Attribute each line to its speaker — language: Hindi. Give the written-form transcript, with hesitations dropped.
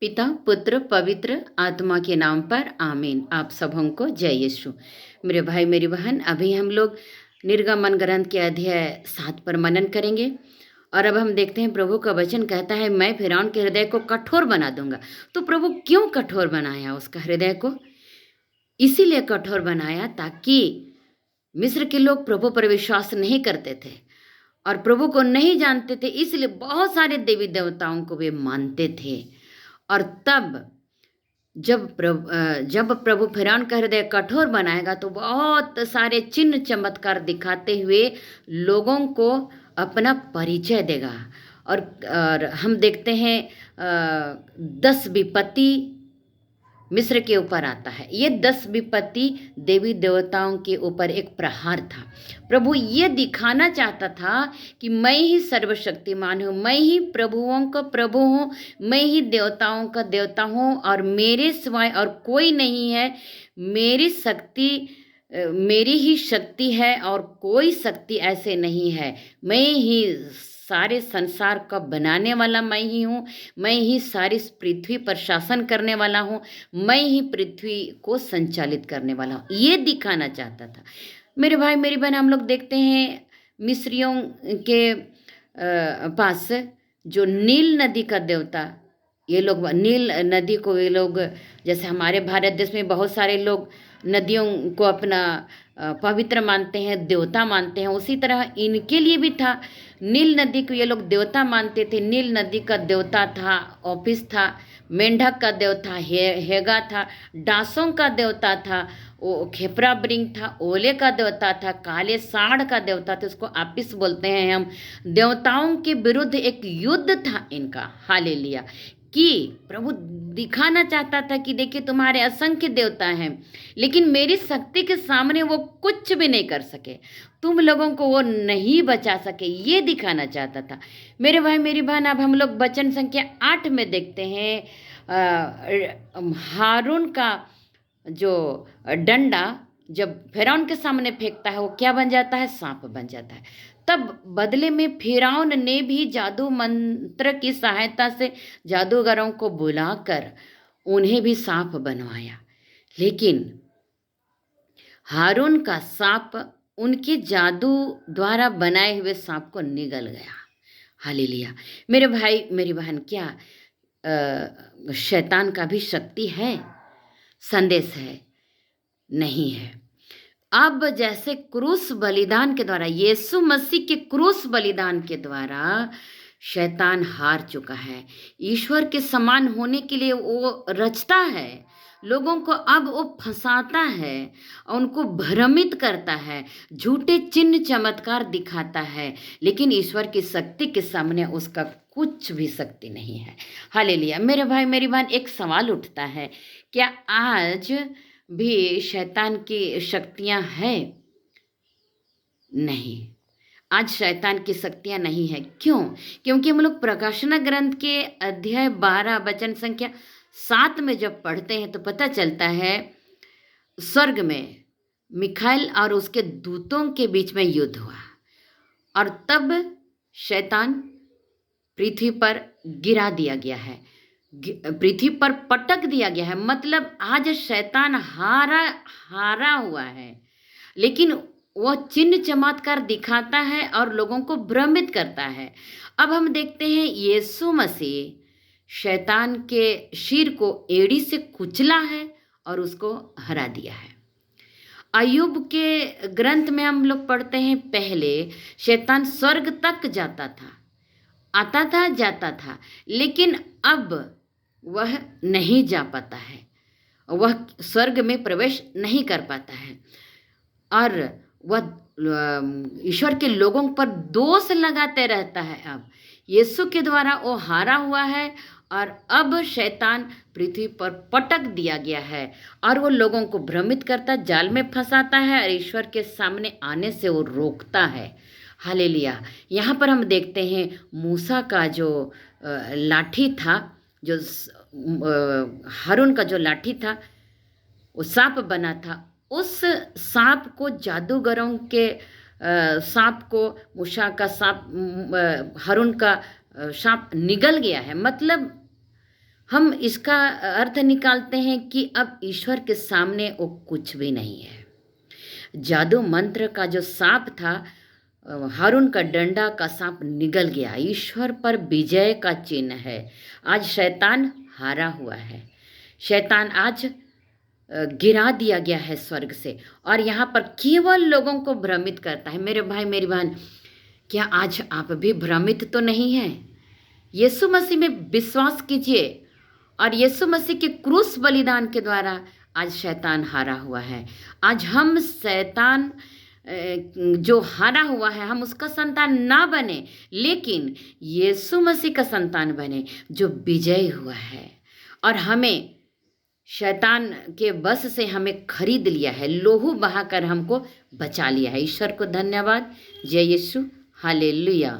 Speaker 1: पिता पुत्र पवित्र आत्मा के नाम पर आमीन। आप सबों को जय यीशु। मेरे भाई मेरी बहन, अभी हम लोग निर्गमन ग्रंथ के अध्याय 7 पर मनन करेंगे। और अब हम देखते हैं, प्रभु का वचन कहता है, मैं फिरौन के हृदय को कठोर बना दूंगा। तो प्रभु क्यों कठोर बनाया उसका हृदय को? इसीलिए कठोर बनाया ताकि मिस्र के लोग प्रभु पर विश्वास नहीं करते थे और प्रभु को नहीं जानते थे, इसलिए बहुत सारे देवी देवताओं को वे मानते थे। और तब जब प्रभु फिरौन का हृदय कठोर बनाएगा तो बहुत सारे चिन्ह चमत्कार दिखाते हुए लोगों को अपना परिचय देगा। और हम देखते हैं 10 विपत्ति मिस्र के ऊपर आता है। ये 10 विपत्ति देवी देवताओं के ऊपर एक प्रहार था। प्रभु ये दिखाना चाहता था कि मैं ही सर्वशक्तिमान हूँ, मैं ही प्रभुओं का प्रभु हूँ, मैं ही देवताओं का देवता हूँ और मेरे सिवाय और कोई नहीं है। मेरी ही शक्ति है और कोई शक्ति ऐसे नहीं है। मैं ही सारे संसार का बनाने वाला मैं ही हूँ, मैं ही सारी पृथ्वी पर शासन करने वाला हूँ, मैं ही पृथ्वी को संचालित करने वाला हूँ। ये दिखाना चाहता था। मेरे भाई मेरी बहन, हम लोग देखते हैं मिस्रियों के पास जो नील नदी का देवता, ये लोग नील नदी को ये लोग, जैसे हमारे भारत देश में बहुत सारे लोग नदियों को अपना पवित्र मानते हैं, देवता मानते हैं, उसी तरह इनके लिए भी था। नील नदी को ये लोग देवता मानते थे। नील नदी का देवता था ऑफिस था, मेंढक का देवता हेगा था, डांसों का देवता था वो खेपरा ब्रिंग था, ओले का देवता था, काले सांड का देवता था, उसको आपिस बोलते हैं हम। देवताओं के विरुद्ध एक युद्ध था इनका। हालेलुया। कि प्रभु दिखाना चाहता था कि देखिए, तुम्हारे असंख्य देवता हैं लेकिन मेरी शक्ति के सामने वो कुछ भी नहीं कर सके, तुम लोगों को वो नहीं बचा सके, ये दिखाना चाहता था। मेरे भाई मेरी बहन, अब हम लोग वचन संख्या 8 में देखते हैं हारून का जो डंडा जब फिरौन के सामने फेंकता है वो क्या बन जाता है? सांप बन जाता है। तब बदले में फिरौन ने भी जादू मंत्र की सहायता से जादूगरों को बुलाकर उन्हें भी सांप बनवाया, लेकिन हारून का सांप उनके जादू द्वारा बनाए हुए सांप को निगल गया। हालेलुया। मेरे भाई मेरी बहन, क्या शैतान का भी शक्ति है? संदेश है, नहीं है। अब जैसे क्रूस बलिदान के द्वारा, यीशु मसीह के क्रूस बलिदान के द्वारा शैतान हार चुका है। ईश्वर के समान होने के लिए वो रचता है लोगों को, अब वो फंसाता है, उनको भ्रमित करता है, झूठे चिन्ह चमत्कार दिखाता है, लेकिन ईश्वर की शक्ति के सामने उसका कुछ भी शक्ति नहीं है। हालेलुया। मेरे भाई मेरी बहन, एक सवाल उठता है, क्या आज भी शैतान की शक्तियां हैं? नहीं, आज शैतान की शक्तियां नहीं है। क्यों? क्योंकि हम लोग प्रकाशन ग्रंथ के अध्याय 12 वचन संख्या 7 में जब पढ़ते हैं तो पता चलता है स्वर्ग में मिखाइल और उसके दूतों के बीच में युद्ध हुआ और तब शैतान पृथ्वी पर गिरा दिया गया है, पृथ्वी पर पटक दिया गया है। मतलब आज शैतान हारा हुआ है, लेकिन वो चिन्ह चमत्कार दिखाता है और लोगों को भ्रमित करता है। अब हम देखते हैं यीशु मसीह शैतान के सिर को एड़ी से कुचला है और उसको हरा दिया है। अय्यूब के ग्रंथ में हम लोग पढ़ते हैं, पहले शैतान स्वर्ग तक जाता था, आता था, जाता था, लेकिन अब वह नहीं जा पाता है, वह स्वर्ग में प्रवेश नहीं कर पाता है और वह ईश्वर के लोगों पर दोष लगाते रहता है। अब यीशु के द्वारा वो हारा हुआ है और अब शैतान पृथ्वी पर पटक दिया गया है और वो लोगों को भ्रमित करता, जाल में फंसाता है और ईश्वर के सामने आने से वो रोकता है। हालेलुया। यहाँ पर हम देखते हैं मूसा का जो लाठी था, जो हारून का जो लाठी था वो सांप बना था, उस सांप को जादूगरों के सांप को, मूसा का सांप, हारून का सांप निगल गया है। मतलब हम इसका अर्थ निकालते हैं कि अब ईश्वर के सामने वो कुछ भी नहीं है। जादू मंत्र का जो सांप था, हारून का डंडा का सांप निगल गया। ईश्वर पर विजय का चिन्ह है। आज शैतान हारा हुआ है। शैतान आज गिरा दिया गया है स्वर्ग से, और यहाँ पर केवल लोगों को भ्रमित करता है। मेरे भाई मेरी बहन, क्या आज आप भी भ्रमित तो नहीं हैं? यीशु मसीह में विश्वास कीजिए, और यीशु मसीह के क्रूस बलिदान के द्वारा आज शैतान हारा हुआ है। आज हम शैतान जो हारा हुआ है, हम उसका संतान ना बने, लेकिन यीशु मसीह का संतान बने जो विजयी हुआ है, और हमें शैतान के बस से हमें खरीद लिया है, लोहू बहाकर हमको बचा लिया है। ईश्वर को धन्यवाद। जय यीशु, हालेलुया।